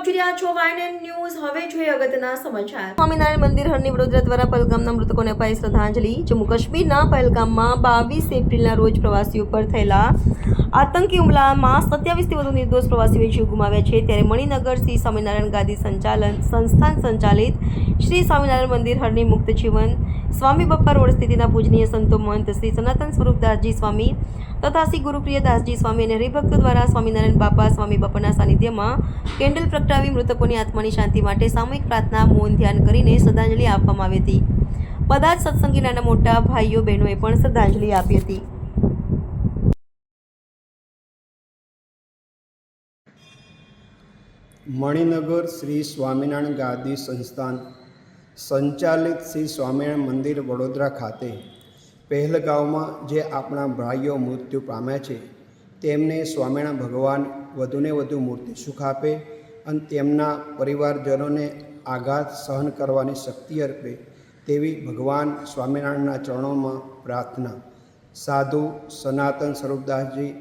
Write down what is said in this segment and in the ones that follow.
આપ જોઈ રહ્યા છો વાયએનએન ન્યૂઝ. હવે જોઈએ અગત્યના સમાચાર. સ્વામિનારાયણ મંદિર હરની વડોદરા દ્વારા પહેલગામના મૃતકોને અપાઈ શ્રદ્ધાંજલિ. જમ્મુ કાશ્મીરના પહેલગામમાં 22 એપ્રિલના રોજ પ્રવાસીઓ પર થયેલા આતંકી હુમલામાં 27થી વધુ નિર્દોષ પ્રવાસીઓએ જીવ ગુમાવ્યા છે. ત્યારે મણિનગર શ્રી સ્વામિનારાયણ ગાદી સંસ્થાન સંચાલિત શ્રી સ્વામિનારાયણ મંદિર હરની મુક્ત જીવન સ્વામી બપ્પા રોડ સ્થિતિના પૂજનીય સંતો મહંત શ્રી સનાતન સ્વરૂપદાસજી સ્વામી તથા શ્રી ગુરુપ્રિયદાસજી સ્વામી અને હરિભક્તો દ્વારા સ્વામિનારાયણ બાપા સ્વામી બાપાના સાનિધ્યમાં કેન્ડલ પ્રગટાવી મૃતકોની આત્માની શાંતિ માટે સામૂહિક પ્રાર્થના મૌન ધ્યાન કરીને શ્રદ્ધાંજલિ આપવામાં આવી હતી. બધા જ સત્સંગી નાના મોટા ભાઈઓ બહેનોએ પણ શ્રદ્ધાંજલિ આપી હતી. મણિનગર શ્રી સ્વામિનારાયણ ગાદી સંસ્થાન સંચાલિત શ્રી સ્વામિનારાયણ મંદિર વડોદરા ખાતે પહેલગામમાં જે આપણા ભાઈઓ મૃત્યુ પામ્યા છે તેમને સ્વામિનારાયણ ભગવાન વધુને વધુ મૂર્તિ સુખ આપે અને તેમના પરિવારજનોને આઘાત સહન કરવાની શક્તિ અર્પે તેવી ભગવાન સ્વામિનારાયણના ચરણોમાં પ્રાર્થના. સાધુ સનાતન સ્વરૂપદાસજી,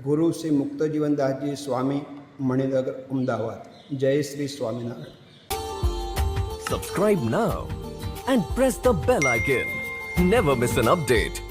ગુરુ શ્રી મુક્તજીવનદાસજી સ્વામી, મણિનગર, અમદાવાદ. જય Shri Swaminarayan. Subscribe now and press the bell icon. Never miss an update.